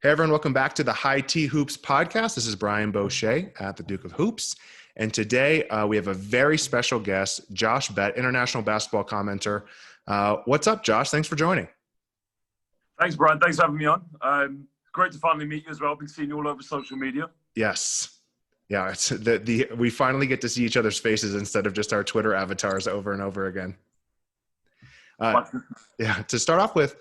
Hey everyone, welcome back to the High T Hoops podcast. This is Brian Bosche at the Duke of Hoops. And today we have a very special guest, Josh Bett, international basketball commenter. What's up, Josh? Thanks for joining. Thanks, Brian. Thanks for having me on. Great to finally meet you as well. I've been seeing you all over social media. Yes. Yeah, it's we finally get to see each other's faces instead of just our Twitter avatars over and over again. To start off with,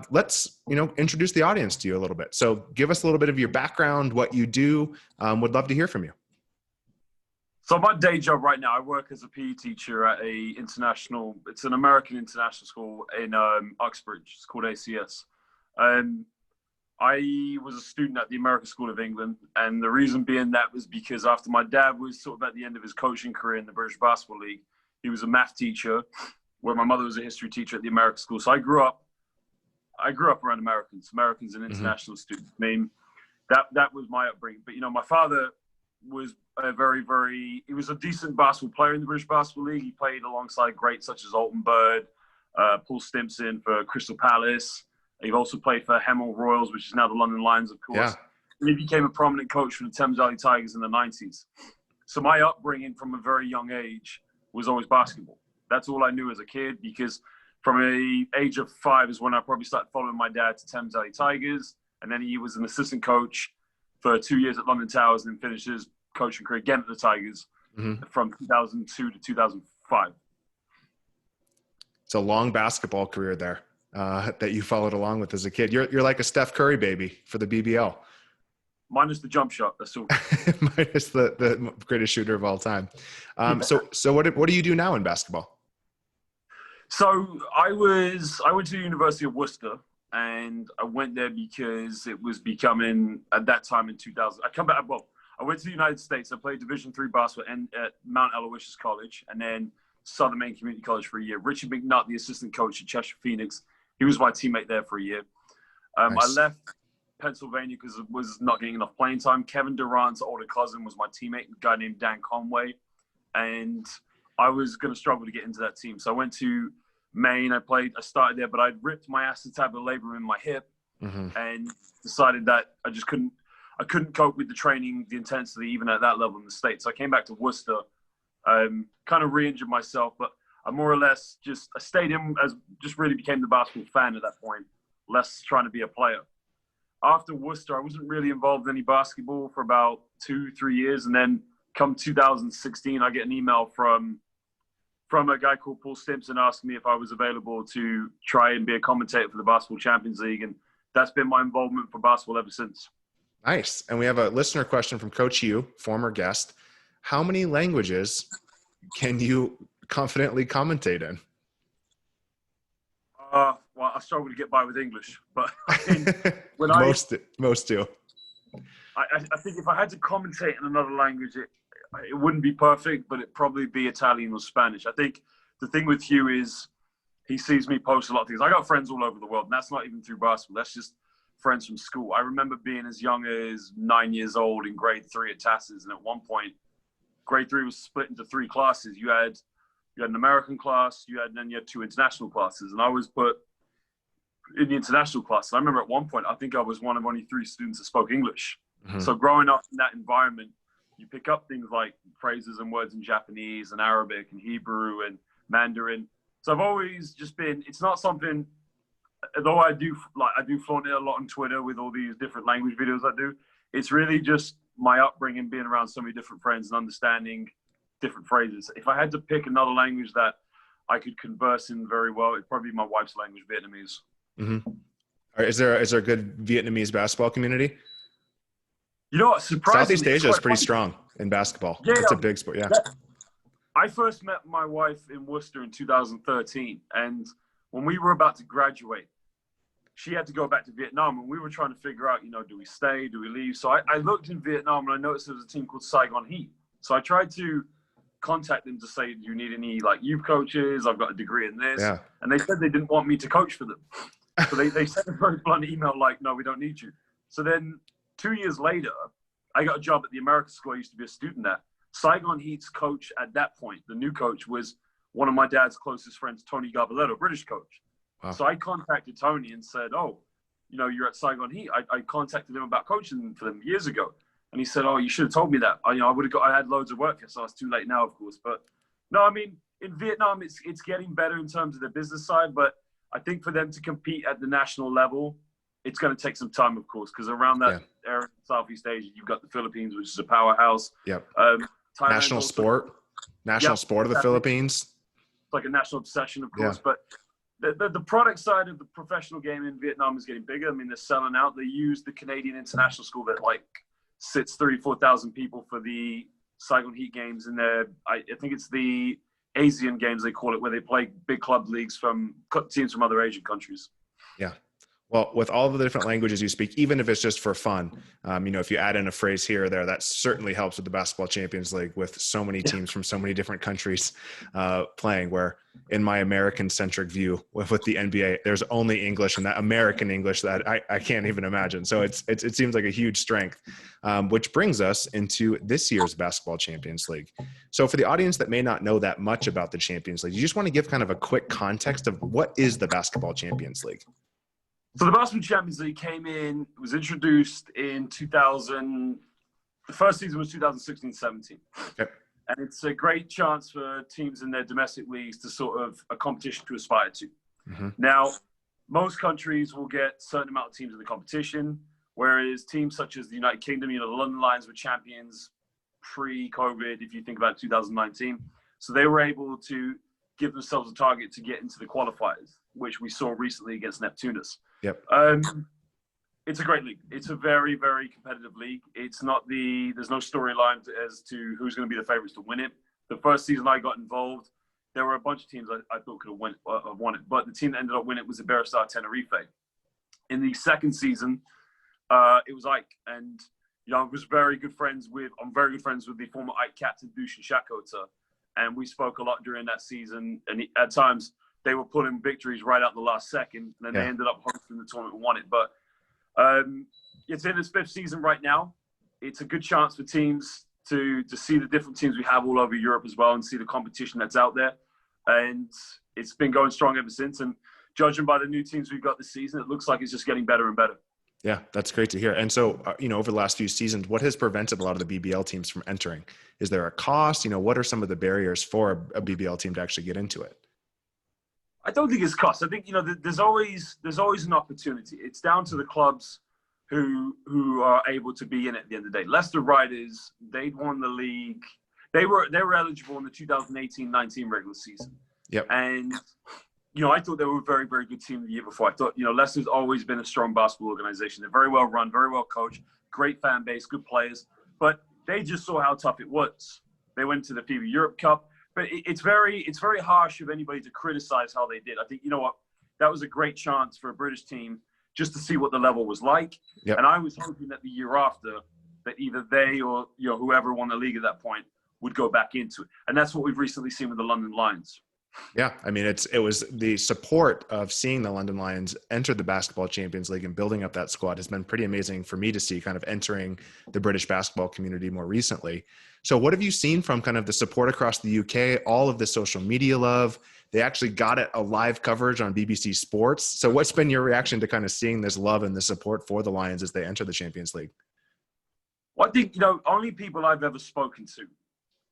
let's introduce the audience to you a little bit. So give us a little bit of your background, what you do. Would love to hear from you. So my day job right now, I work as a PE teacher at it's an American international school in Uxbridge. It's called ACS. I was a student at the American School of England, and the reason being that was because after my dad was sort of at the end of his coaching career in the British Basketball League, he was a math teacher, where my mother was a history teacher at the American School. So I grew up around Americans and international students. I mean, that was my upbringing. But, my father was he was a decent basketball player in the British Basketball League. He played alongside greats such as Alton Bird, Paul Stimpson for Crystal Palace. He also played for Hemel Royals, which is now the London Lions, of course. Yeah. And he became a prominent coach for the Thames Valley Tigers in the 90s. So my upbringing from a very young age was always basketball. That's all I knew as a kid, because from the age of 5 is when I probably started following my dad to Thames Valley Tigers. And then he was an assistant coach for 2 years at London Towers and then finished his coaching career again at the Tigers from 2002 to 2005. It's a long basketball career there that you followed along with as a kid. You're like a Steph Curry baby for the BBL. Minus the jump shot, that's all. Minus the greatest shooter of all time. So what do you do now in basketball? So I went to the University of Worcester, and I went there because it was becoming, at that time in 2000, I went to the United States. I played Division III basketball at Mount Aloysius College and then Southern Maine Community College for a year. Richard McNutt, the assistant coach at Cheshire Phoenix, he was my teammate there for a year. Nice. I left Pennsylvania because it was not getting enough playing time. Kevin Durant's older cousin was my teammate, a guy named Dan Conway, and I was going to struggle to get into that team. So I went to Maine. I started there, but I'd ripped my acetabular labrum in my hip and decided that I couldn't cope with the training, the intensity, even at that level in the States. So I came back to Worcester, kind of re-injured myself, but I more or less I stayed in just really became the basketball fan at that point, less trying to be a player. After Worcester, I wasn't really involved in any basketball for about 2-3 years. And then come 2016, I get an email from a guy called Paul Stimpson asking me if I was available to try and be a commentator for the Basketball Champions League. And that's been my involvement for basketball ever since. Nice. And we have a listener question from Coach Hugh, former guest. How many languages can you confidently commentate in? Well, I struggle to get by with English, but most do. I think if I had to commentate in another language, it wouldn't be perfect, but it'd probably be Italian or Spanish. I think the thing with Hugh is he sees me post a lot of things. I got friends all over the world, and that's not even through basketball. That's just friends from school. I remember being as young as 9 years old in grade 3 at Tasses, and at one point, grade 3 was split into 3 classes. You had an American class, then you had 2 international classes, and I was put in the international class. I remember at one point, I think I was one of only 3 students that spoke English. So growing up in that environment, you pick up things like phrases and words in Japanese and Arabic and Hebrew and Mandarin. So I've always just been, it's not something, although I do flaunt it a lot on Twitter with all these different language videos I do, it's really just my upbringing, being around so many different friends and understanding different phrases. If I had to pick another language that I could converse in very well, it'd probably be my wife's language, Vietnamese. All right, is there a good Vietnamese basketball community? You know what? Surprisingly, Southeast Asia is pretty strong in basketball. Yeah, it's a big sport. Yeah. I first met my wife in Worcester in 2013, and when we were about to graduate, she had to go back to Vietnam, and we were trying to figure out, do we stay, do we leave? So I looked in Vietnam, and I noticed there was a team called Saigon Heat. So I tried to contact them to say, do you need any youth coaches? I've got a degree in this. Yeah. And they said they didn't want me to coach for them. So they sent a very blunt email no, we don't need you. So then 2 years later, I got a job at the American School I used to be a student at. Saigon Heat's coach at that point, the new coach, was one of my dad's closest friends, Tony Garbaletto, British coach. Wow. So I contacted Tony and said, you're at Saigon Heat. I contacted him about coaching for them years ago. And he said, oh, you should have told me that. I would have I had loads of work, so it's too late now, of course. But no, I mean, in Vietnam, it's getting better in terms of the business side. But I think for them to compete at the national level, it's going to take some time, of course, because around that area in Southeast Asia, you've got the Philippines, which is a powerhouse. Yep. National sport of the Philippines. It's like a national obsession, of course. But the product side of the professional game in Vietnam is getting bigger. I mean, they're selling out. They use the Canadian International School that sits 34,000 people for the Saigon Heat games. And I think it's the Asian games, they call it, where they play big club leagues from teams from other Asian countries. Yeah. Well, with all of the different languages you speak, even if it's just for fun, if you add in a phrase here or there, that certainly helps with the Basketball Champions League with so many teams from so many different countries playing, where in my American-centric view with the NBA, there's only English, and that American English that I can't even imagine. So it seems like a huge strength, which brings us into this year's Basketball Champions League. So for the audience that may not know that much about the Champions League, you just want to give kind of a quick context of what is the Basketball Champions League? So the Basketball Champions League was introduced in 2000. The first season was 2016-17. Okay. And it's a great chance for teams in their domestic leagues to sort of a competition to aspire to. Mm-hmm. Now, most countries will get a certain amount of teams in the competition, whereas teams such as the United Kingdom, the London Lions were champions pre-COVID, if you think about 2019. So they were able to give themselves a target to get into the qualifiers, which we saw recently against Neptunas. Yep. It's a great league. It's a very, very competitive league. There's no storyline as to who's going to be the favorites to win it. The first season I got involved, there were a bunch of teams I thought could have won it, but the team that ended up winning it was the Iberostar Tenerife. In the second season, it was Ike, and I'm very good friends with the former Ike captain Dushin Shakota, and we spoke a lot during that season, and at times they were pulling victories right out the last second, and then they ended up hosting the tournament and won it. But it's in its fifth season right now. It's a good chance for teams to see the different teams we have all over Europe as well and see the competition that's out there. And it's been going strong ever since. And judging by the new teams we've got this season, it looks like it's just getting better and better. Yeah, that's great to hear. And so, over the last few seasons, what has prevented a lot of the BBL teams from entering? Is there a cost? What are some of the barriers for a BBL team to actually get into it? I don't think it's cost. I think, there's always an opportunity. It's down to the clubs who are able to be in it at the end of the day. Leicester Riders, they'd won the league. They were eligible in the 2018-19 regular season. Yep. And, I thought they were a very, very good team the year before. I thought, Leicester's always been a strong basketball organization. They're very well run, very well coached, great fan base, good players. But they just saw how tough it was. They went to the FIBA Europe Cup. But it's very harsh of anybody to criticize how they did. I think, that was a great chance for a British team just to see what the level was like. Yep. And I was hoping that the year after, that either they or whoever won the league at that point would go back into it. And that's what we've recently seen with the London Lions. Yeah, I mean, it was the support of seeing the London Lions enter the Basketball Champions League and building up that squad has been pretty amazing for me to see, kind of entering the British basketball community more recently. So what have you seen from kind of the support across the UK, all of the social media love? They actually got a live coverage on BBC Sports. So what's been your reaction to kind of seeing this love and the support for the Lions as they enter the Champions League? Well, I think, only people I've ever spoken to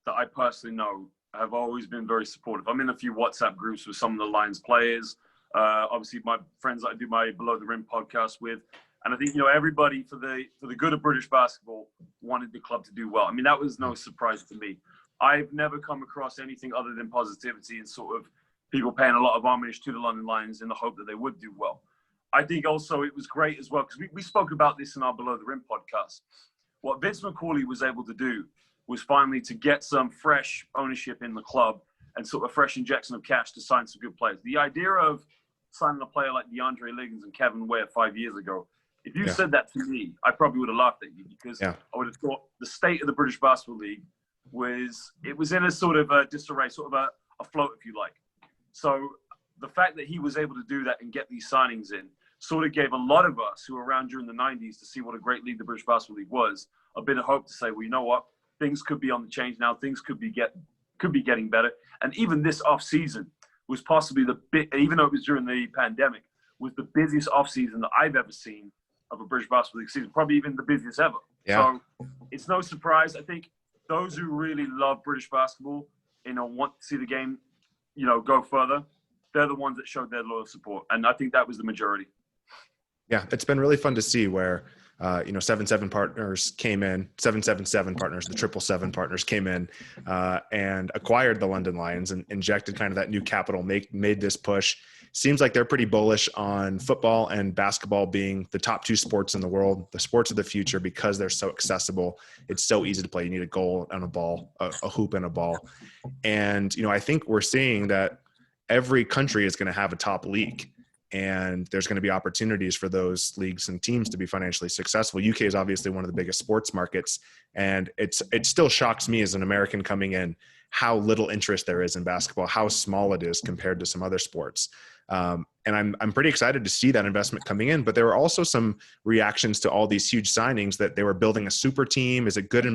that I personally know have always been very supportive. I'm in a few WhatsApp groups with some of the Lions players. Obviously, my friends that I do my Below the Rim podcast with. And I think, everybody for the good of British basketball wanted the club to do well. I mean, that was no surprise to me. I've never come across anything other than positivity and sort of people paying a lot of homage to the London Lions in the hope that they would do well. I think also it was great as well, because we spoke about this in our Below the Rim podcast. What Vince McCauley was able to do was finally to get some fresh ownership in the club and sort of fresh injection of cash to sign some good players. The idea of signing a player like DeAndre Liggins and Kevin Ware 5 years ago, if you said that to me, I probably would have laughed at you, because I would have thought the state of the British Basketball League was in a sort of a disarray, sort of a float, if you like. So the fact that he was able to do that and get these signings in sort of gave a lot of us who were around during the 90s to see what a great league the British Basketball League was, a bit of hope to say, well, you know what? Things could be on the change now. Things could be getting better. And even this off season was possibly even though it was during the pandemic, was the busiest offseason that I've ever seen of a British Basketball League season, probably even the busiest ever. Yeah. So it's no surprise. I think those who really love British basketball, want to see the game, go further, they're the ones that showed their loyal support. And I think that was the majority. Yeah, it's been really fun to see where, 7-7 partners came in, 777 partners, the 777 partners came in and acquired the London Lions and injected kind of that new capital, made this push. Seems like they're pretty bullish on football and basketball being the top two sports in the world, the sports of the future, because they're so accessible. It's so easy to play. You need a goal and a ball, a hoop and a ball. And, I think we're seeing that every country is going to have a top league. And there's going to be opportunities for those leagues and teams to be financially successful. UK is obviously one of the biggest sports markets. And it still shocks me as an American coming in how little interest there is in basketball, how small it is compared to some other sports. And I'm pretty excited to see that investment coming in. But there were also some reactions to all these huge signings that they were building a super team. Is it good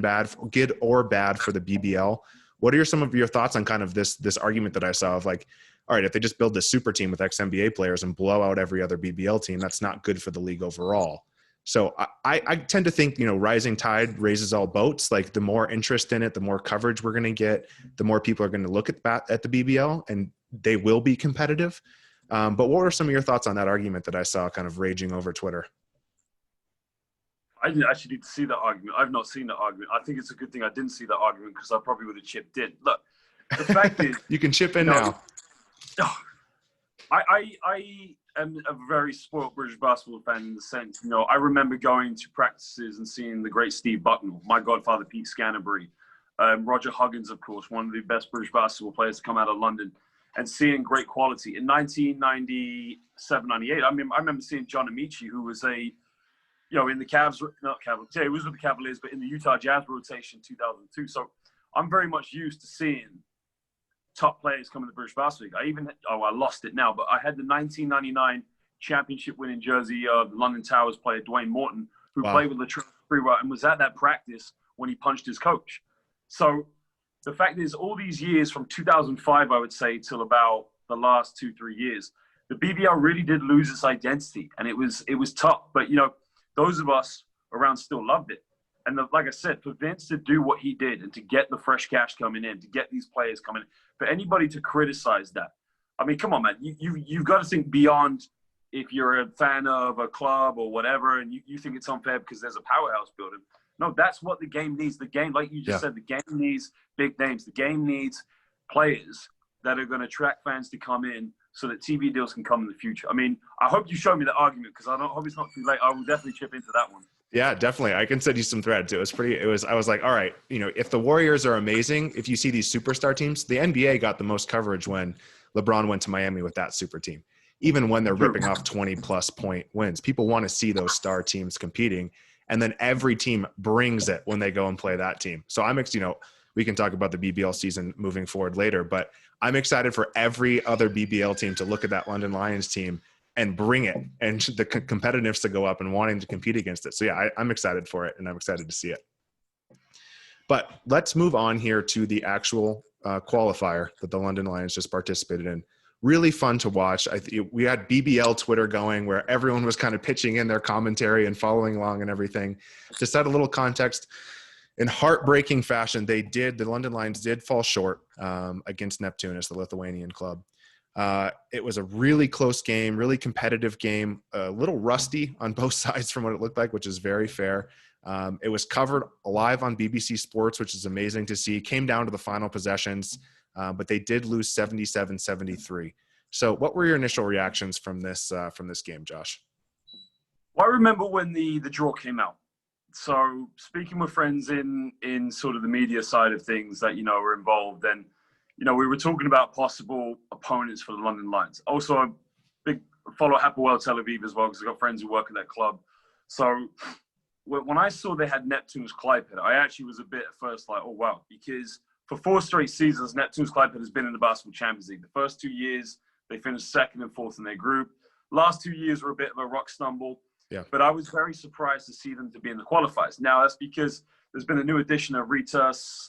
or bad for the BBL? What are some of your thoughts on kind of this argument that I saw of like, all right, if they just build this super team with ex-NBA players and blow out every other BBL team, that's not good for the league overall. So I tend to think, rising tide raises all boats. Like the more interest in it, the more coverage we're going to get, the more people are going to look at the BBL, and they will be competitive. But what were some of your thoughts on that argument that I saw kind of raging over Twitter? I didn't actually need to see that argument. I've not seen that argument. I think it's a good thing I didn't see that argument because I probably would have chipped in. Look, the fact is... You can chip in now. I am a very spoiled British basketball fan in the sense, I remember going to practices and seeing the great Steve Bucknell, my godfather Pete Scanterbury, Roger Huggins, of course, one of the best British basketball players to come out of London, and seeing great quality. In 1997, 98, I remember seeing John Amici, who was in the Cavs, not Cavaliers, yeah, he was with the Cavaliers, but in the Utah Jazz rotation 2002. So I'm very much used to seeing top players come in the British Basketball League. I lost it now, but I had the 1999 championship winning jersey of the London Towers player Dwayne Morton, who played with Latrell Sprewell and was at that practice when he punched his coach. So the fact is, all these years from 2005, I would say, till about the last 2-3 years, the BBL really did lose its identity, and it was tough. But those of us around still loved it. And like I said, for Vince to do what he did and to get the fresh cash coming in, to get these players coming in, for anybody to criticize that, come on, man, you've got to think beyond if you're a fan of a club or whatever, and you think it's unfair because there's a powerhouse building. No, that's what the game needs. The game, like you just said, the game needs big names. The game needs players that are going to attract fans to come in so that TV deals can come in the future. I hope you show me the argument because I hope it's not too late. I will definitely chip into that one. Yeah, definitely. I can send you some threads. I was like, all right, if the Warriors are amazing, if you see these superstar teams, the NBA got the most coverage when LeBron went to Miami with that super team. Even when they're ripping off 20+ point wins, people want to see those star teams competing. And then every team brings it when they go and play that team. So we can talk about the BBL season moving forward later, but I'm excited for every other BBL team to look at that London Lions team and bring it, and the competitiveness to go up and wanting to compete against it. So yeah, I'm excited for it, and I'm excited to see it. But let's move on here to the actual qualifier that the London Lions just participated in. Really fun to watch. We had BBL Twitter going where everyone was kind of pitching in their commentary and following along and everything. To set a little context, in heartbreaking fashion, the London Lions did fall short against Neptunas, the Lithuanian club. It was a really close game, really competitive game, a little rusty on both sides from what it looked like, which is very fair. It was covered live on BBC Sports, which is amazing to see. Came down to the final possessions, but they did lose 77-73. So what were your initial reactions from this game, Josh? Well, I remember when the draw came out. So speaking with friends in sort of the media side of things that, were involved, and we were talking about possible opponents for the London Lions. Also, a big follow Hapoel Tel Aviv as well, because I've got friends who work at that club. So when I saw they had Neptunas Klaipėda, I actually was a bit at first like, oh, wow. Because for 4 straight seasons, Neptunas Klaipėda has been in the Basketball Champions League. The first 2 years, they finished 2nd and 4th in their group. Last 2 years were a bit of a rock stumble. Yeah. But I was very surprised to see them to be in the qualifiers. Now, that's because there's been a new addition of Rytas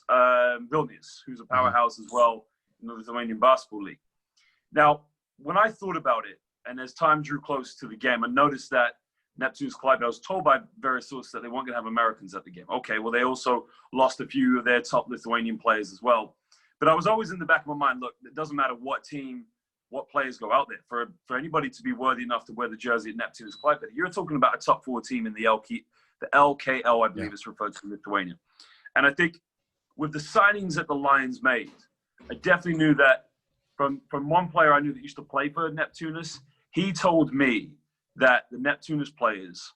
Vilnius, who's a powerhouse as well in the Lithuanian Basketball League. Now, when I thought about it, And as time drew close to the game, I noticed that Neptunas Clyde, I was told by various sources that they weren't going to have Americans at the game. Okay, well, they also lost a few of their top Lithuanian players as well. But I was always in the back of my mind, look, it doesn't matter what team, what players go out there. For anybody to be worthy enough to wear the jersey at Neptunas Clyde, you're talking about a top 4 team in the LKL, I believe it's referred to in Lithuania. And I think with the signings that the Lions made, I definitely knew that from one player I knew that used to play for Neptunas, he told me that the Neptunas players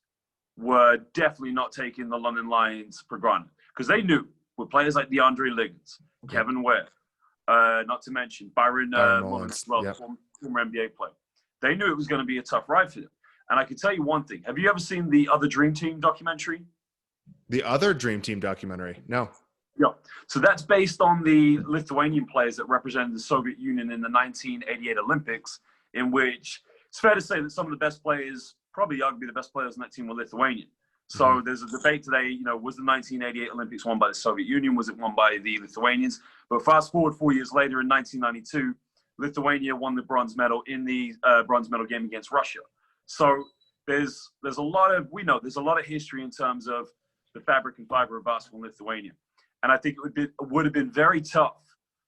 were definitely not taking the London Lions for granted, because they knew with players like DeAndre Liggins, Kevin Ware, not to mention Byron Mullins as well, former NBA player. They knew it was going to be a tough ride for them. And I can tell you one thing. Have you ever seen the Other Dream Team documentary? The Other Dream Team documentary? No. Yeah. So that's based on the Lithuanian players that represented the Soviet Union in the 1988 Olympics, in which it's fair to say that some of the best players, probably arguably the best players on that team, were Lithuanian. So there's a debate today, was the 1988 Olympics won by the Soviet Union? Was it won by the Lithuanians? But fast forward 4 years later, in 1992, Lithuania won the bronze medal in the bronze medal game against Russia. So there's a lot of history in terms of the fabric and fiber of basketball in Lithuania. And I think it would have been very tough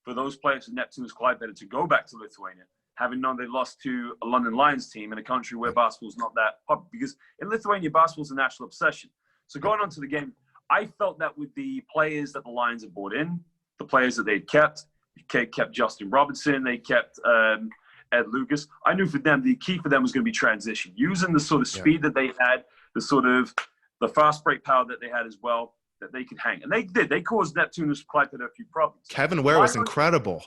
for those players in Neptunas Klaipėda to go back to Lithuania, having known they lost to a London Lions team in a country where basketball's not that popular. Because in Lithuania, basketball's a national obsession. So going on to the game, I felt that with the players that the Lions had brought in, the players that they'd kept Justin Robinson, they kept Ed Lucas. I knew for them, the key for them was going to be transition, using the sort of speed that they had, the fast break power that they had as well, that they could hang. And they did. They caused Neptunas Klaipėda a few problems. Kevin Ware was incredible.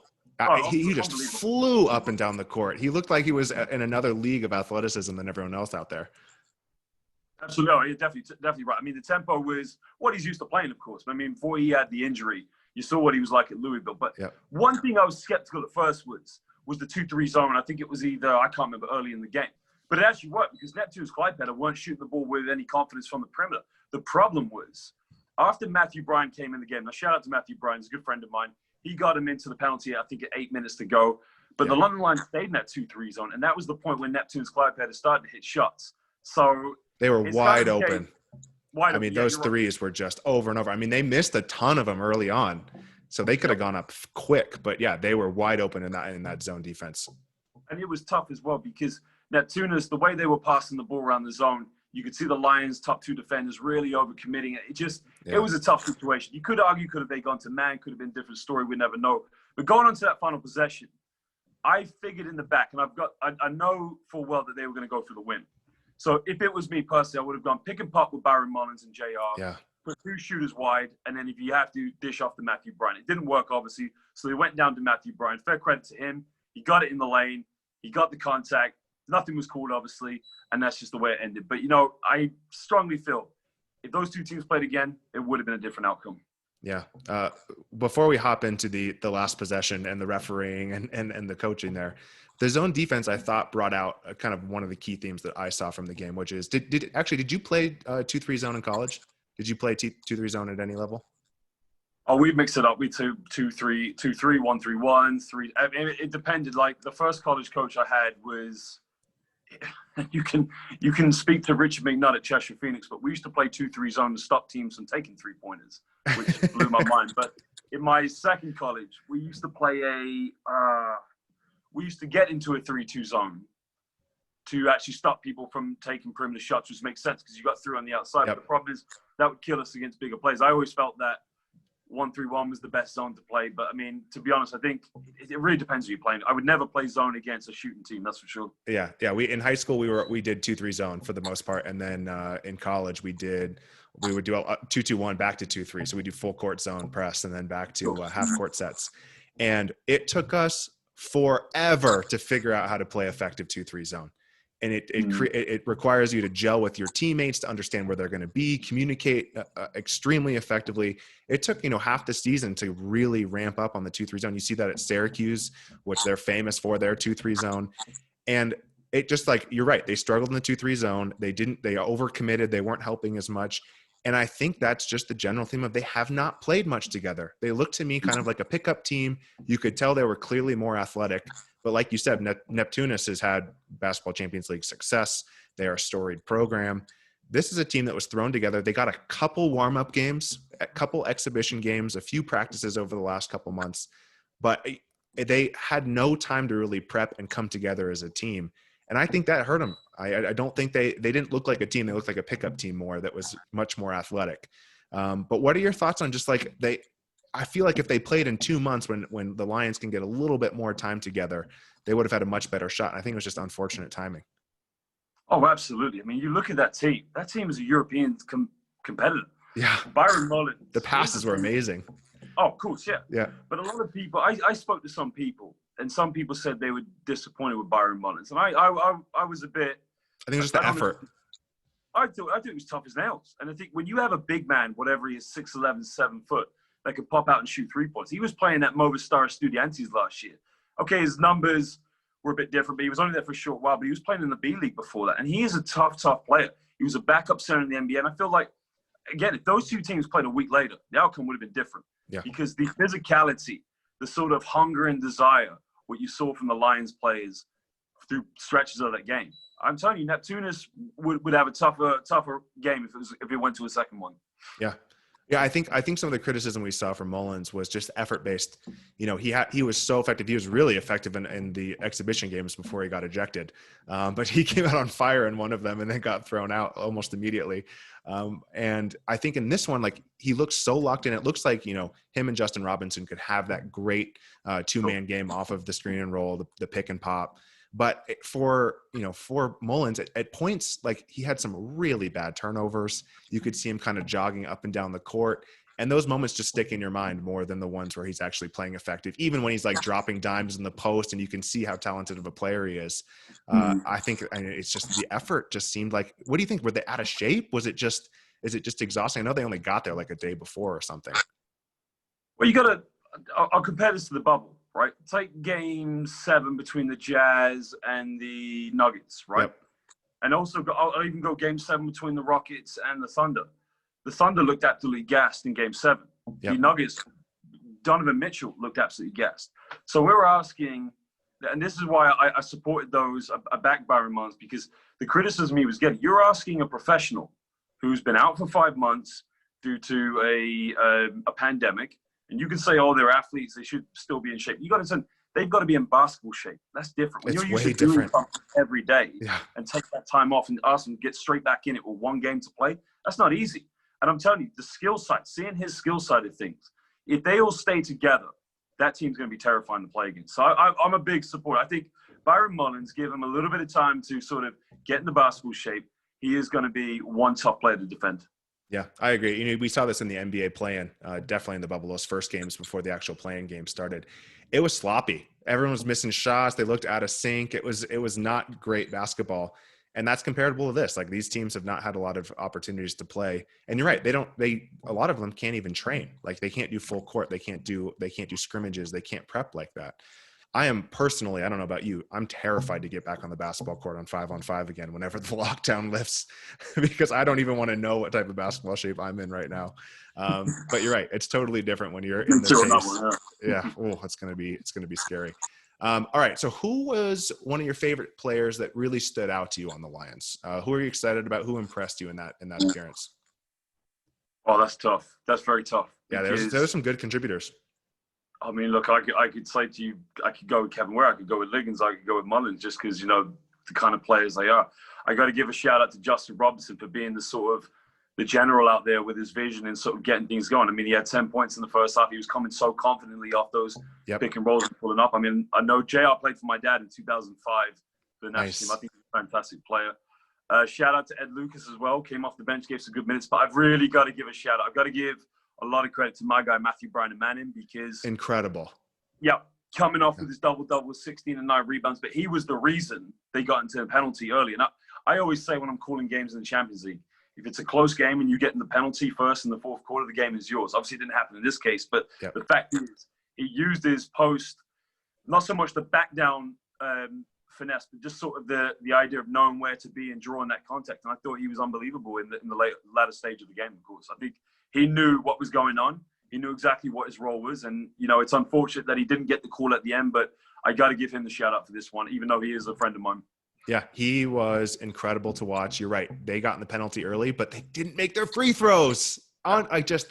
He just flew up and down the court. He looked like he was in another league of athleticism than everyone else out there. Absolutely. No, you're definitely right. I mean, the tempo was what he's used to playing, of course. But I mean, before he had the injury, you saw what he was like at Louisville. But one thing I was skeptical at first was the 2-3 zone. I think it was I can't remember, early in the game. But it actually worked because Neptunas Klaipėda weren't shooting the ball with any confidence from the perimeter. The problem was, after Matthew Bryan came in the game, now shout out to Matthew Bryan, he's a good friend of mine. He got him into the penalty, I think, at 8 minutes to go. But the London Lions stayed in that 2-3 zone, and that was the point when Neptunas Klaipėda started to hit shots. So they were wide open. I mean, those threes were just over and over. I mean, they missed a ton of them early on, so they could have gone up quick. But yeah, they were wide open in that zone defense. And it was tough as well because Neptunas, the way they were passing the ball around the zone, you could see the Lions' top 2 defenders really overcommitting it. It was a tough situation. You could argue, could have they gone to man, could have been a different story. We never know. But going on to that final possession, I figured in the back, and I know full well that they were going to go for the win. So if it was me personally, I would have gone pick and pop with Byron Mullins and JR. Yeah. Put 2 shooters wide, and then if you have to, dish off to Matthew Bryan. It didn't work, obviously. So they went down to Matthew Bryan. Fair credit to him. He got it in the lane. He got the contact. Nothing was called, obviously, and that's just the way it ended. But, I strongly feel if those 2 teams played again, it would have been a different outcome. Yeah. Before we hop into the last possession and the refereeing and the coaching there, the zone defense, I thought, brought out kind of one of the key themes that I saw from the game, which is, did you play 2-3 zone in college? Did you play 2-3 zone at any level? Oh, we mix it up. We 2-3, 1-3-1, 3. I mean, it depended. Like the first college coach I had was, you can speak to Richard McNutt at Cheshire Phoenix, but we used to play 2-3 zone to stop teams from taking 3-pointers, which blew my mind. But in my second college, we used to play we used to get into a 3-2 zone to actually stop people from taking perimeter shots, which makes sense because you got through on the outside. But the problem is that would kill us against bigger players. I always felt that 1-3-1 was the best zone to play. But, I mean, to be honest, I think it really depends who you're playing. I would never play zone against a shooting team, that's for sure. Yeah. In high school, we did 2-3 zone for the most part. And then in college, we would do a 2-2-1 back to 2-3. So we do full court zone press and then back to half court sets. And it took us forever to figure out how to play effective 2-3 zone. And it requires you to gel with your teammates to understand where they're going to be, communicate extremely effectively. It took, half the season to really ramp up on the 2-3 zone. You see that at Syracuse, which they're famous for their 2-3 zone. And it just you're right. They struggled in the 2-3 zone. They overcommitted. They weren't helping as much. And I think that's just the general theme of they have not played much together. They look to me kind of like a pickup team. You could tell they were clearly more athletic, But like you said, Neptunas has had Basketball Champions League success. They are a storied program. This is a team that was thrown together. They got a couple warm-up games, a couple exhibition games, a few practices over the last couple months, but they had no time to really prep and come together as a team. And I think that hurt them. I don't think they didn't look like a team. They looked like a pickup team more that was much more athletic. But what are your thoughts on just like I feel like if they played in 2 months when the Lions can get a little bit more time together, they would have had a much better shot. I think it was just unfortunate timing. Oh, absolutely. I mean, you look at that team. That team is a European competitor. Yeah. Byron Mullins. The passes were amazing. Oh, of course, yeah. Yeah. But a lot of people, I spoke to some people, and some people said they were disappointed with Byron Mullins. And I was a bit. I think it was just the effort. I thought it was tough as nails. And I think when you have a big man, whatever he is, 6'11", 7 foot, that can pop out and shoot 3 points. He was playing at Movistar Estudiantes last year. Okay, his numbers were a bit different, but he was only there for a short while. But he was playing in the B League before that. And he is a tough player. He was a backup center in the NBA. And I feel like, again, if those two teams played a week later, the outcome would have been different. Yeah. Because the physicality, the sort of hunger and desire, what you saw from the Lions players through stretches of that game. I'm telling you, Neptunas would have a tougher game if it went to a second one. Yeah. Yeah, I think some of the criticism we saw from Mullins was just effort-based. You know, he was so effective. He was really effective in the exhibition games before he got ejected. But he came out on fire in one of them and then got thrown out almost immediately. And I think in this one, like, he looks so locked in. It looks like, you know, him and Justin Robinson could have that great two-man game off of the screen and roll, the pick and pop. But for Mullins, at points, like, he had some really bad turnovers. You could see him kind of jogging up and down the court. And those moments just stick in your mind more than the ones where he's actually playing effective. Even when he's like dropping dimes in the post and you can see how talented of a player he is. I think it's just the effort just seemed like, what do you think? Were they out of shape? Is it just exhausting? I know they only got there like a day before or something. Well, I'll compare this to the bubble. Right, take Game 7 between the Jazz and the Nuggets, right? Yep. And also, I'll even go Game 7 between the Rockets and the Thunder. The Thunder looked absolutely gassed in Game 7. Yep. The Nuggets, Donovan Mitchell looked absolutely gassed. So we're asking, and this is why I supported those, I backed Byron Mullins, because the criticism he was getting, you're asking a professional who's been out for 5 months due to a pandemic. And you can say, oh, they're athletes, they should still be in shape. You got to say, they've got to be in basketball shape. That's different. When it's you're used way to doing different something every day yeah. and take that time off and ask them to get straight back in it with one game to play, that's not easy. And I'm telling you, the skill side, seeing his skill side of things, if they all stay together, that team's going to be terrifying to play against. So I'm a big supporter. I think Byron Mullins, give him a little bit of time to sort of get in the basketball shape. He is going to be one tough player to defend. Yeah, I agree. You know, we saw this in the NBA play-in, definitely in the bubble, those first games before the actual play-in game started. It was sloppy. Everyone was missing shots. They looked out of sync. It was not great basketball. And that's comparable to this. Like, these teams have not had a lot of opportunities to play. And you're right. A lot of them can't even train. Like, they can't do full court. They can't do scrimmages. They can't prep like that. I am personally, I don't know about you, I'm terrified to get back on the basketball court on 5-on-5 again whenever the lockdown lifts, because I don't even want to know what type of basketball shape I'm in right now. But you're right. It's totally different when you're in the yeah. Oh, it's going to be scary. All right. So who was one of your favorite players that really stood out to you on the Lions? Who are you excited about? Who impressed you in that appearance? Oh, that's tough. That's very tough. Yeah. There's some good contributors. I mean, look, I could say to you, I could go with Kevin Ware, I could go with Liggins, I could go with Mullins, just because, you know, the kind of players they are. I got to give a shout out to Justin Robinson for being the general out there with his vision and sort of getting things going. I mean, he had 10 points in the first half. He was coming so confidently off those pick and rolls and pulling up. I mean, I know JR played for my dad in 2005 for the national team. I think he's a fantastic player. Shout out to Ed Lucas as well. Came off the bench, gave some good minutes. But I've really got to give a shout out. I've got to give a lot of credit to my guy, Matthew Bryan Manning, because incredible. Yeah, coming off with his double-double with 16 and 9 rebounds, but he was the reason they got into a penalty early. And I always say when I'm calling games in the Champions League, if it's a close game and you get in the penalty first in the fourth quarter, the game is yours. Obviously, it didn't happen in this case, but the fact is he used his post, not so much the back down finesse, but just sort of the idea of knowing where to be and drawing that contact. And I thought he was unbelievable in the latter stage of the game, of course. I think he knew what was going on. He knew exactly what his role was. And, you know, it's unfortunate that he didn't get the call at the end, but I got to give him the shout out for this one, even though he is a friend of mine. Yeah, he was incredible to watch. You're right. They got in the penalty early, but they didn't make their free throws.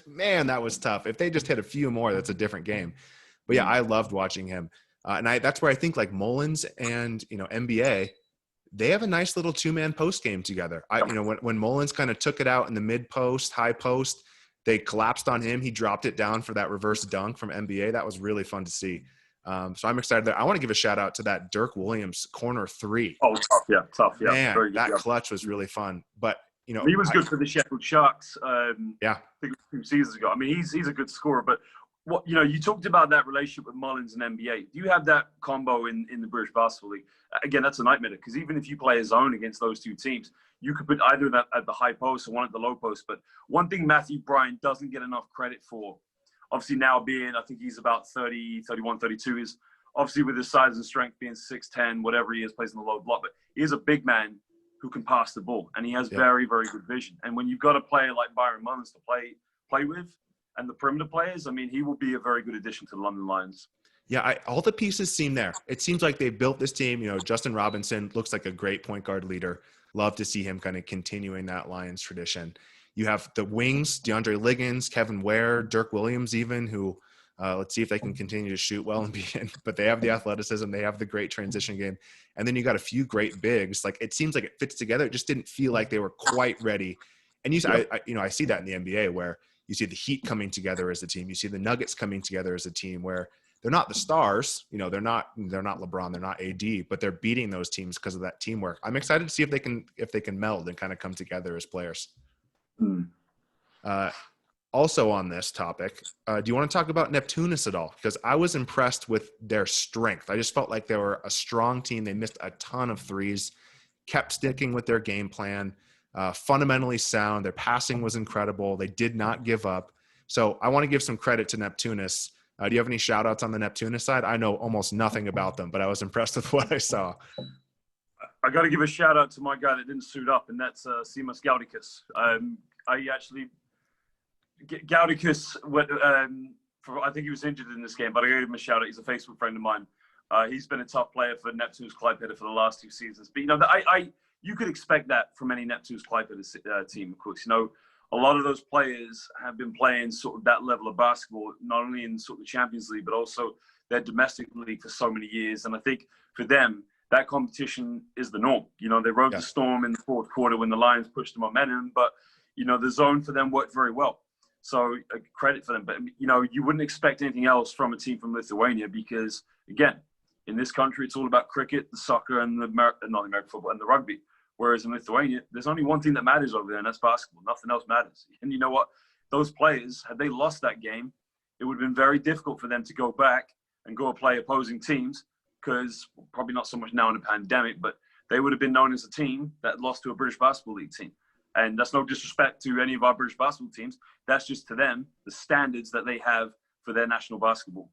Man, that was tough. If they just hit a few more, that's a different game. But yeah, I loved watching him. That's where I think like Mullins and, NBA, they have a nice little two-man post game together. When Mullins kind of took it out in the mid post, high post, they collapsed on him. He dropped it down for that reverse dunk from NBA. That was really fun to see. So I'm excited there. I want to give a shout out to that Dirk Williams corner three. Oh, tough. Yeah. Man, very good, that clutch was really fun. But, he was good for the Sheffield Sharks. Yeah. I think it was 2 seasons ago. I mean, he's a good scorer, but you talked about that relationship with Mullins and NBA. Do you have that combo in the British Basketball League? Again, that's a nightmare because even if you play a zone against those two teams, you could put either at the high post or one at the low post. But one thing Matthew Bryant doesn't get enough credit for, obviously now being, I think he's about 30, 31, 32, is obviously with his size and strength being 6'10", whatever he is, plays in the low block. But he is a big man who can pass the ball, and he has very, very good vision. And when you've got a player like Byron Mullins to play with, and the perimeter players, I mean, he will be a very good addition to the London Lions. Yeah, all the pieces seem there. It seems like they built this team. Justin Robinson looks like a great point guard leader. Love to see him kind of continuing that Lions tradition. You have the wings, DeAndre Liggins, Kevin Ware, Dirk Williams even, who let's see if they can continue to shoot well and be in. But they have the athleticism. They have the great transition game. And then you got a few great bigs. Like, it seems like it fits together. It just didn't feel like they were quite ready. And I see that in the NBA where you see the Heat coming together as a team. You see the Nuggets coming together as a team where they're not the stars. They're not LeBron. They're not AD, but they're beating those teams because of that teamwork. I'm excited to see if they can meld and kind of come together as players. Also on this topic, do you want to talk about Neptunas at all? Because I was impressed with their strength. I just felt like they were a strong team. They missed a ton of threes, kept sticking with their game plan, fundamentally sound. Their passing was incredible. They did not give up. So I want to give some credit to Neptunas. Do you have any shout outs on the Neptunas side? I know almost nothing about them, but I was impressed with what I saw. I got to give a shout out to my guy that didn't suit up, and that's Simas Gaudicus. Gaudicus, I think he was injured in this game, but I gave him a shout out. He's a Facebook friend of mine. He's been a tough player for Neptunas Klaipeda for the last 2 seasons. But, you could expect that from any Neptunas Klaipeda team, of course. A lot of those players have been playing sort of that level of basketball, not only in sort of the Champions League, but also their domestic league for so many years. And I think for them, that competition is the norm. They rode the storm in the fourth quarter when the Lions pushed the momentum, but, the zone for them worked very well. So credit for them. But, you wouldn't expect anything else from a team from Lithuania because, again, in this country, it's all about cricket, the soccer, and not American football, and the rugby. Whereas in Lithuania, there's only one thing that matters over there, and that's basketball. Nothing else matters. And you know what? Those players, had they lost that game, it would have been very difficult for them to go back and go play opposing teams because probably not so much now in the pandemic, but they would have been known as a team that lost to a British Basketball League team. And that's no disrespect to any of our British basketball teams. That's just to them, the standards that they have for their national basketball.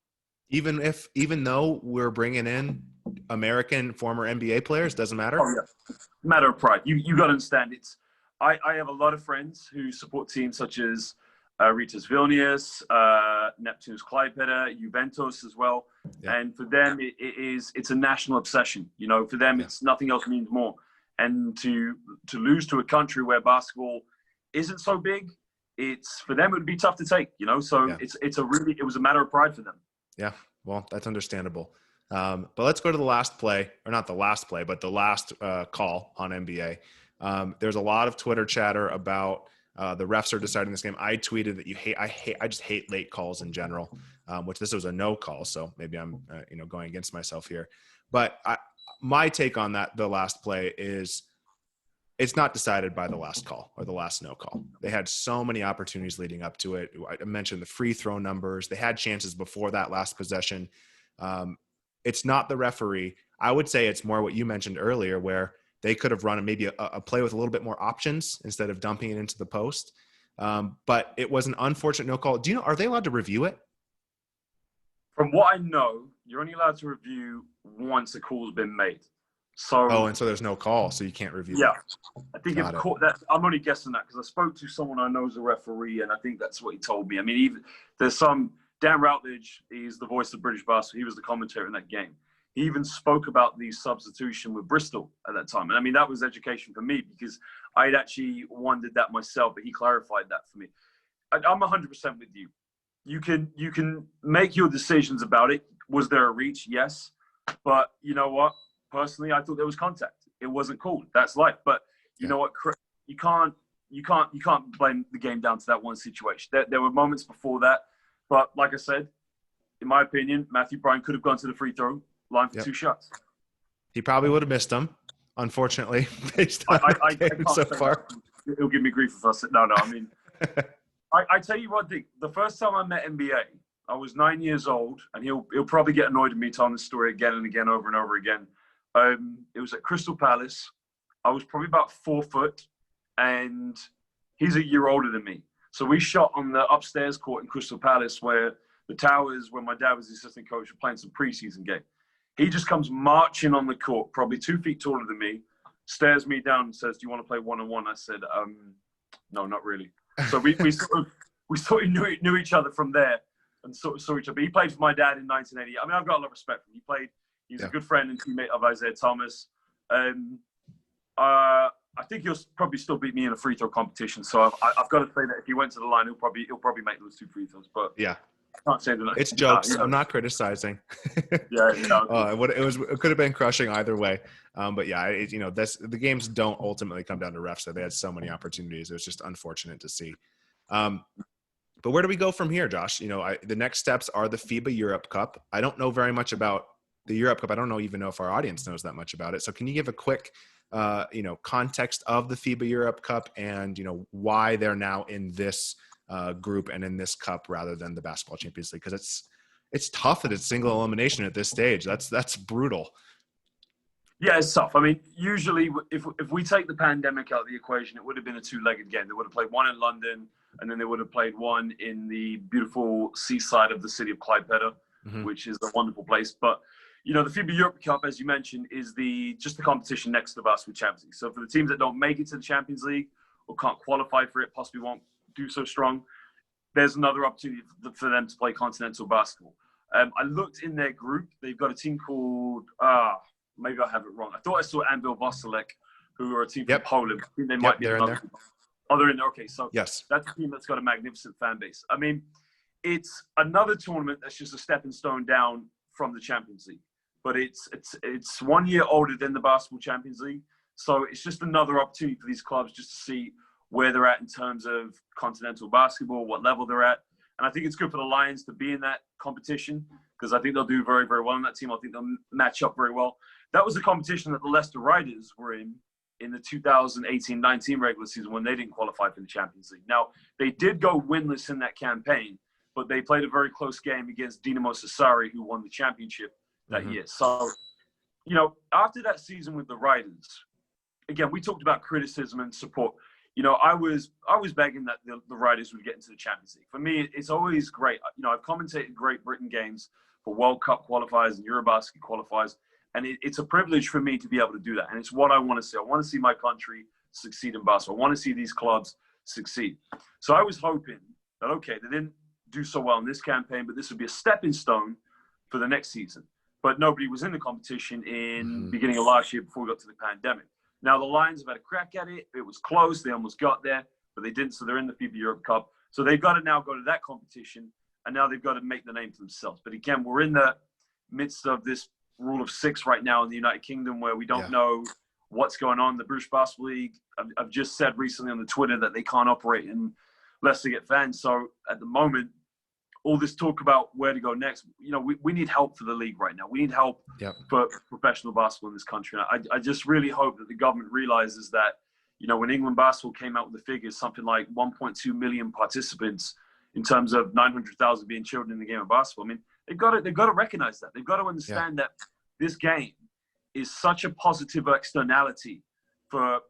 Even though we're bringing in American former NBA players, doesn't matter? Oh, yeah. Matter of pride. You got to understand. I have a lot of friends who support teams such as Ritas Vilnius, Neptunas Klaipeda, Juventus as well. Yeah. And for them, it's a national obsession. For them, it's nothing else means more. And to lose to a country where basketball isn't so big, for them it would be tough to take. So it was a matter of pride for them. Yeah, well, that's understandable. But let's go to the last play, or not the last play, but the last call on NBA. There's a lot of Twitter chatter about the refs are deciding this game. I tweeted that I just hate late calls in general, which this was a no call. So maybe I'm going against myself here. But my take on the last play is it's not decided by the last call or the last no call. They had so many opportunities leading up to it. I mentioned the free throw numbers. They had chances before that last possession. It's not the referee. I would say it's more what you mentioned earlier, where they could have run maybe a play with a little bit more options instead of dumping it into the post. But it was an unfortunate no call. Are they allowed to review it? From what I know, you're only allowed to review once a call's been made. And so there's no call, so you can't review. Yeah, I think I'm only guessing that because I spoke to someone I know is a referee, and I think that's what he told me. I mean, there's some Dan Routledge. He's the voice of British basketball. He was the commentator in that game. He even spoke about the substitution with Bristol at that time. And I mean, that was education for me because I'd actually wondered that myself, but he clarified that for me. I'm 100% with you. You can make your decisions about it. Was there a reach? Yes. But you know what? Personally, I thought there was contact. It wasn't called. That's life. But you know what? You can't blame the game down to that one situation. There were moments before that. But like I said, in my opinion, Matthew Bryan could have gone to the free throw line for 2 shots. He probably would have missed them, unfortunately, based on the game so far. He'll give me grief if I said no. I mean, I tell you what, the first time I met NBA, I was 9 years old, and he'll probably get annoyed at me telling this story again and again, over and over again. It was at Crystal Palace. I was probably about 4 foot, and he's a year older than me. So we shot on the upstairs court in Crystal Palace, where the Towers, where my dad was the assistant coach, were playing some preseason game. He just comes marching on the court, probably 2 feet taller than me, stares me down and says, "Do you want to play one-on-one?" I said, "No, not really." So we sort of knew each other from there and sort of saw each other. But he played for my dad in 1980. I mean, I've got a lot of respect for him. He's a good friend and teammate of Isaiah Thomas. I think he'll probably still beat me in a free throw competition. So I've got to say that if he went to the line, he'll probably make those 2 free throws. But yeah. I can't say that. It's jokes. I'm not criticizing. It could have been crushing either way. But yeah, the games don't ultimately come down to refs. So they had so many opportunities. It was just unfortunate to see. But where do we go from here, Josh? The next steps are the FIBA Europe Cup. I don't know very much about the Europe Cup. I don't even know if our audience knows that much about it. So can you give a quick, context of the FIBA Europe Cup and, why they're now in this group and in this cup rather than the Basketball Champions League? Because it's tough that it's single elimination at this stage. That's brutal. Yeah, it's tough. I mean, usually if we take the pandemic out of the equation, it would have been a 2-legged game. They would have played one in London, and then they would have played one in the beautiful seaside of the city of Clyde, which is a wonderful place. But, the FIBA Europe Cup, as you mentioned, is just the competition next to the Basketball Champions League. So for the teams that don't make it to the Champions League or can't qualify for it, possibly won't do so strong, there's another opportunity for them to play continental basketball. I looked in their group. They've got a team called, maybe I have it wrong. I thought I saw Anwil Wasilek, who are a team from Poland. I think they might be another team. Oh, they're in there. Okay, so yes, that's a team that's got a magnificent fan base. I mean, it's another tournament that's just a stepping stone down from the Champions League. But it's 1 year older than the Basketball Champions League. So it's just another opportunity for these clubs just to see where they're at in terms of continental basketball, what level they're at. And I think it's good for the Lions to be in that competition because I think they'll do very, very well in that team. I think they'll match up very well. That was the competition that the Leicester Riders were in the 2018-19 regular season when they didn't qualify for the Champions League. Now, they did go winless in that campaign, but they played a very close game against Dinamo Sassari, who won the championship that year. So, after that season with the Riders, again, we talked about criticism and support. I was begging that the Riders would get into the Champions League. For me, it's always great. I've commentated Great Britain games for World Cup qualifiers and Eurobasket qualifiers, and it's a privilege for me to be able to do that. And it's what I want to see. I want to see my country succeed in basketball. I want to see these clubs succeed. So I was hoping that, okay, they didn't do so well in this campaign, but this would be a stepping stone for the next season. But nobody was in the competition in beginning of last year before we got to the pandemic. Now, the Lions have had a crack at it. It was close. They almost got there, but they didn't. So they're in the FIBA Europe Cup. So they've got to now go to that competition, and now they've got to make the name for themselves. But again, we're in the midst of this rule of 6 right now in the United Kingdom where we don't know what's going on. The British Basketball League, I've just said recently on the Twitter that they can't operate unless they get fans. So at the moment, all this talk about where to go next, we need help for the league right now. We need help for professional basketball in this country. And I just really hope that the government realizes that, when England basketball came out with the figures, something like 1.2 million participants in terms of 900,000 being children in the game of basketball. I mean, they've got to recognize that. They've got to understand that this game is such a positive externality for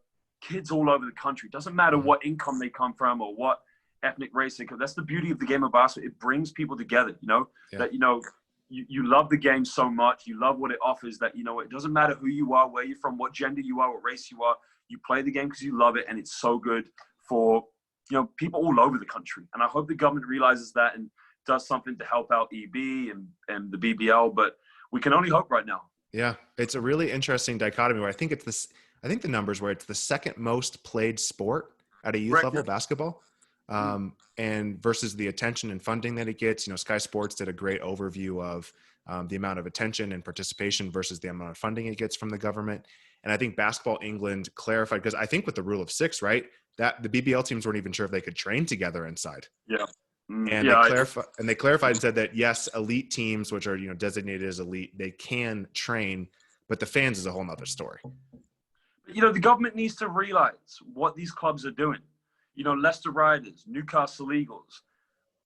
kids all over the country. It doesn't matter what income they come from or what ethnic race they come. That's the beauty of the game of basketball. It brings people together, that, you love the game so much. You love what it offers that, it doesn't matter who you are, where you're from, what gender you are, what race you are. You play the game because you love it. And it's so good for, people all over the country. And I hope the government realizes that and does something to help out EB and the BBL. But we can only hope right now. Yeah, it's a really interesting dichotomy where I think it's this. I think the numbers where it's the second most played sport at a youth Correct. level, basketball, and versus the attention and funding that it gets. Sky Sports did a great overview of the amount of attention and participation versus the amount of funding it gets from the government. And I think Basketball England clarified, because I think with the rule of six, right, that the BBL teams weren't even sure if they could train together inside. Yeah. And Yeah. they clarified and said that yes, elite teams, which are designated as elite, they can train, but the fans is a whole nother story. The government needs to realize what these clubs are doing. Leicester Riders, Newcastle Eagles,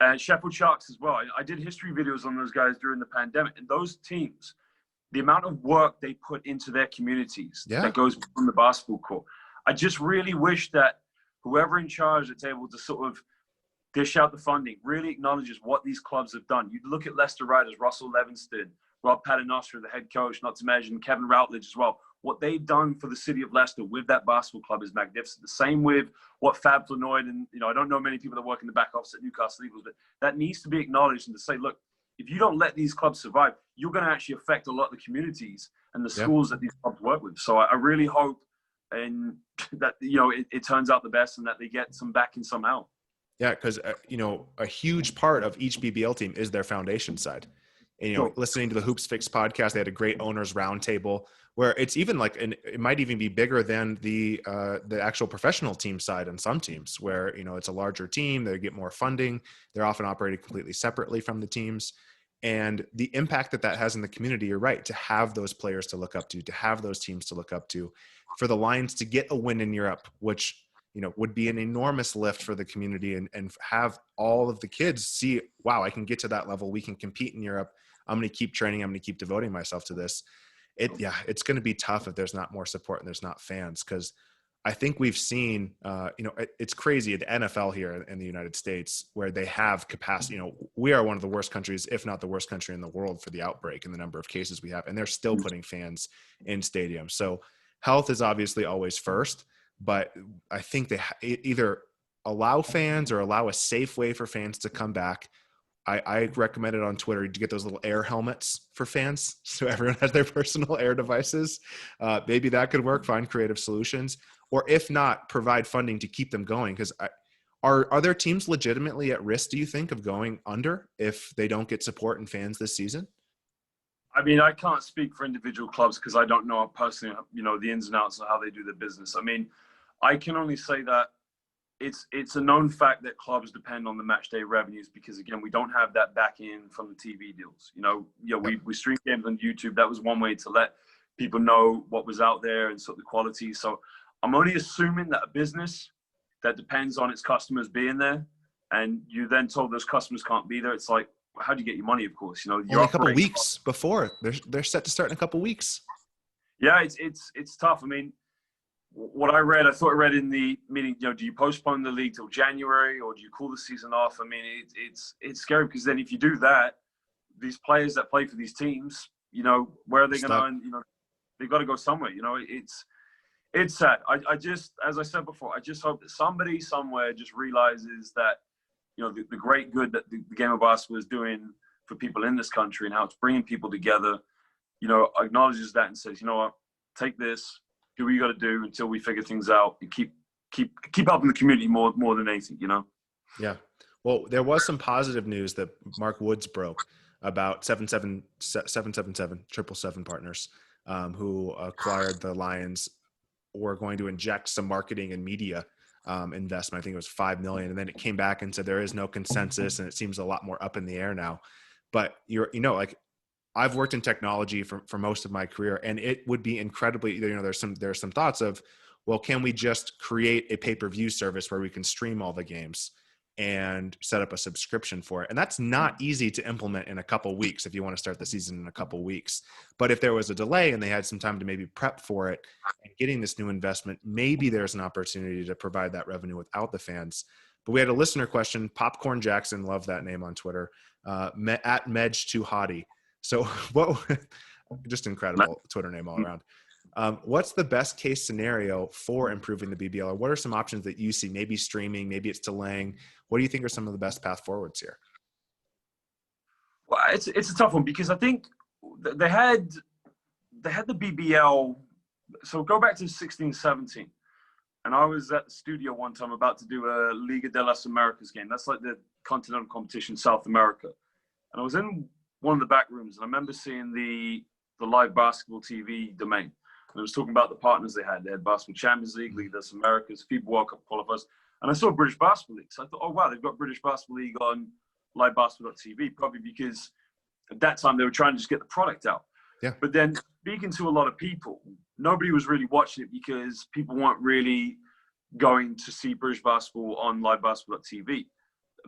and Sheffield Sharks as well. I did history videos on those guys during the pandemic, and those teams, the amount of work they put into their communities that goes from the basketball court. I just really wish that whoever in charge that's able to sort of dish out the funding really acknowledges what these clubs have done. You look at Leicester Riders, Russell Levingston, Rob Paternoster, the head coach, not to mention Kevin Routledge as well. What they've done for the city of Leicester with that basketball club is magnificent. The same with what Fab Flanoid and, I don't know many people that work in the back office at Newcastle Eagles, but that needs to be acknowledged and to say, look, if you don't let these clubs survive, you're going to actually affect a lot of the communities and the schools that these clubs work with. So I really hope that, it turns out the best and that they get some backing somehow. Yeah, because, a huge part of each BBL team is their foundation side. And, listening to the Hoops Fix podcast, they had a great owners roundtable where it's even it might even be bigger than the actual professional team side on some teams where, it's a larger team, they get more funding. They're often operated completely separately from the teams. And the impact that has in the community, you're right, to have those players to look up to have those teams to look up to, for the Lions to get a win in Europe, which, would be an enormous lift for the community and have all of the kids see, wow, I can get to that level. We can compete in Europe. I'm going to keep training. I'm going to keep devoting myself to this. It's going to be tough if there's not more support and there's not fans. Cause I think we've seen, it's crazy at the NFL here in the United States where they have capacity. We are one of the worst countries, if not the worst country in the world for the outbreak and the number of cases we have, and they're still putting fans in stadiums. So health is obviously always first, but I think they either allow fans or allow a safe way for fans to come back. I recommended on Twitter to get those little air helmets for fans so everyone has their personal air devices. Maybe that could work, find creative solutions. Or if not, provide funding to keep them going. Because are there teams legitimately at risk, do you think, of going under if they don't get support and fans this season? I mean, I can't speak for individual clubs because I don't know personally, the ins and outs of how they do their business. I mean, I can only say that it's a known fact that clubs depend on the match day revenues because, again, we don't have that back in from the TV deals. We stream games on YouTube. That was one way to let people know what was out there and sort of the quality. So I'm only assuming that a business that depends on its customers being there and you then told those customers can't be there, it's like, how do you get your money, of course? You're only a couple weeks before. They're set to start in a couple weeks. Yeah, it's tough. I mean, what I read in the meeting, do you postpone the league till January or do you call the season off? I mean, it's scary because then if you do that, these players that play for these teams, where are they going to, they've got to go somewhere. It's sad. I just, as I said before, I just hope that somebody somewhere just realizes that, the great good that the game of basketball is doing for people in this country and how it's bringing people together, acknowledges that and says, you know what, take this, do what you got to do until we figure things out and keep helping the community more than anything, Yeah. Well, there was some positive news that Mark Woods broke about 777 partners who acquired the Lions were going to inject some marketing and media investment. I think it was $5 million. And then it came back and said there is no consensus and it seems a lot more up in the air now. But I've worked in technology for most of my career, and it would be incredibly, there's some thoughts of, well, can we just create a pay-per-view service where we can stream all the games and set up a subscription for it? And that's not easy to implement in a couple weeks if you want to start the season in a couple weeks. But if there was a delay and they had some time to maybe prep for it and getting this new investment, maybe there's an opportunity to provide that revenue without the fans. But we had a listener question, Popcorn Jackson, love that name on Twitter, at Medj2Hottie. So just incredible Twitter name all around. What's the best case scenario for improving the BBL? Or what are some options that you see? Maybe streaming, maybe it's delaying. What do you think are some of the best path forwards here? Well, it's a tough one because I think they had they had the BBL. So go back to 16, 17. And I was at the studio one time about to do a Liga de las Americas game. That's like the continental competition, South America. And I was in one of the back rooms, and I remember seeing the live basketball TV domain. And it was talking about the partners they had. They had Basketball Champions League, Liga de las Americas, FIBA World Cup qualifiers. And I saw British Basketball League. So I thought, oh, wow, they've got British Basketball League on live basketball.tv, probably because at that time they were trying to just get the product out. Yeah. But then speaking to a lot of people, nobody was really watching it because people weren't really going to see British basketball on live basketball.tv.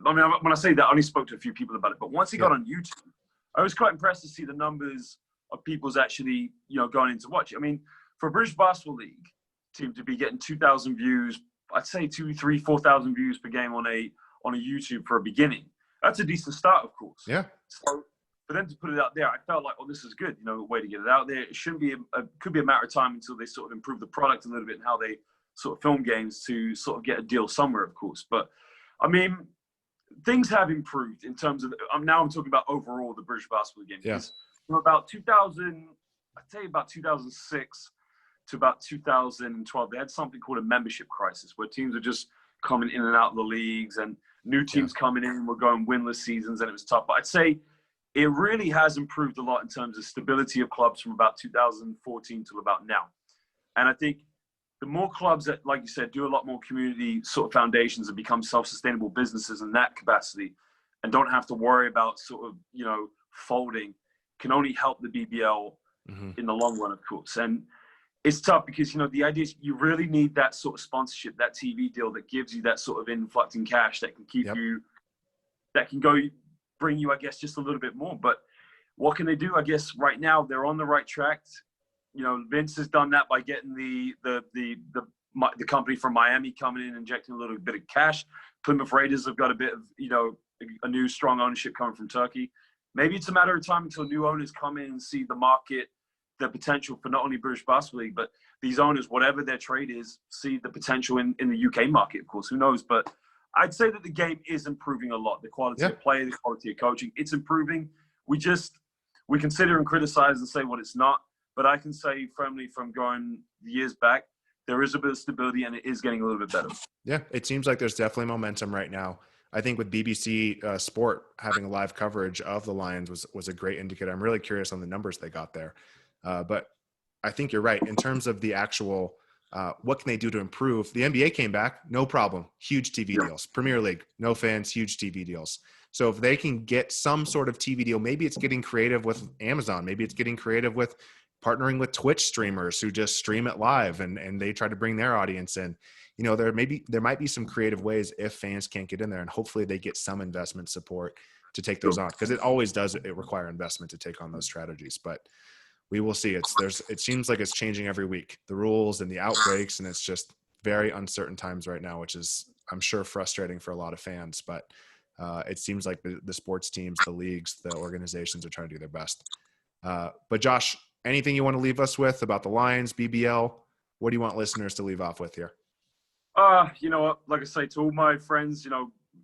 I mean, when I say that, I only spoke to a few people about it. But once it got on YouTube, I was quite impressed to see the numbers of people's actually, going in to watch it. I mean, for a British Basketball League team to be getting 2,000 views, I'd say 2,000, 3,000, 4,000 views per game on a YouTube for a beginning. That's a decent start, of course. Yeah. So for them to put it out there, I felt like, oh, this is good. A way to get it out there. It shouldn't be could be a matter of time until they sort of improve the product a little bit and how they sort of film games to sort of get a deal somewhere, of course. But I mean, things have improved in terms of. I'm talking about overall the British basketball game. Yeah. From about 2000, I'd say about 2006 to about 2012, they had something called a membership crisis, where teams were just coming in and out of the leagues, and new teams coming in were going winless seasons, and it was tough. But I'd say it really has improved a lot in terms of stability of clubs from about 2014 to about now. And I think the more clubs that, like you said, do a lot more community sort of foundations and become self-sustainable businesses in that capacity and don't have to worry about sort of, folding, can only help the BBL in the long run, of course. And it's tough because, the idea is you really need that sort of sponsorship, that TV deal that gives you that sort of influx in cash that can keep you, that can bring you, I guess, just a little bit more. But what can they do? I guess right now they're on the right track. Vince has done that by getting the company from Miami coming in, injecting a little bit of cash. Plymouth Raiders have got a bit of, a new strong ownership coming from Turkey. Maybe it's a matter of time until new owners come in and see the market, the potential for not only British Basketball League, but these owners, whatever their trade is, see the potential in the UK market, of course. Who knows? But I'd say that the game is improving a lot. The quality of play, the quality of coaching, it's improving. We consider and criticize and say what it's not. But I can say firmly from going years back, there is a bit of stability and it is getting a little bit better. Yeah, it seems like there's definitely momentum right now. I think with BBC Sport having a live coverage of the Lions was a great indicator. I'm really curious on the numbers they got there. But I think you're right. In terms of the actual, what can they do to improve? The NBA came back, no problem. Huge TV deals. Premier League, no fans, huge TV deals. So if they can get some sort of TV deal, maybe it's getting creative with Amazon. Maybe it's getting creative with partnering with Twitch streamers who just stream it live and they try to bring their audience in. There might be some creative ways if fans can't get in there, and hopefully they get some investment support to take those on, because it always does require investment to take on those strategies. But we will see. It seems like it's changing every week, the rules and the outbreaks, and it's just very uncertain times right now, which is, I'm sure, frustrating for a lot of fans. But it seems like the sports teams, the leagues, the organizations are trying to do their best. But Josh, anything you want to leave us with about the Lions, BBL? What do you want listeners to leave off with here? Like I say, to all my friends,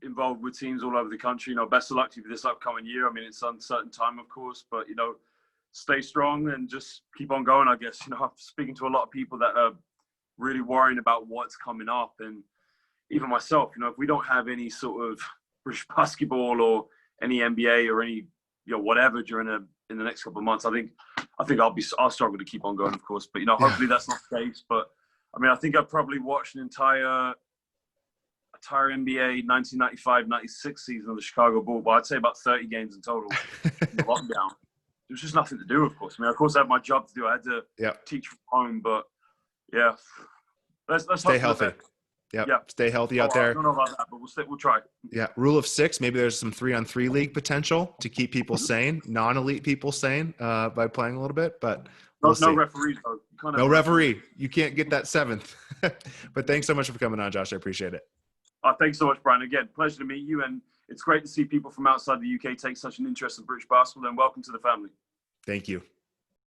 involved with teams all over the country, best of luck to you for this upcoming year. I mean, it's uncertain time, of course, but, stay strong and just keep on going, I guess. I'm speaking to a lot of people that are really worrying about what's coming up. And even myself, if we don't have any sort of British basketball or any NBA or any, whatever in the next couple of months, I think I'll struggle to keep on going, of course. But, hopefully that's not the case. But, I mean, I think I've probably watched an entire NBA 1995-96 season of the Chicago Bulls. But I'd say about 30 games in total in the lockdown. There's just nothing to do, of course. I mean, of course, I had my job to do. I had to teach from home. But, yeah, let's stay healthy. Stay healthy out there. I don't know about that, but we'll try. Yeah, rule of 6. Maybe there's some 3-on-3 league potential to keep people sane, non-elite people sane by playing a little bit. But no referees, though. No referee. You can't get that 7th. But thanks so much for coming on, Josh. I appreciate it. Thanks so much, Brian. Again, pleasure to meet you. And it's great to see people from outside the UK take such an interest in British basketball. And welcome to the family. Thank you.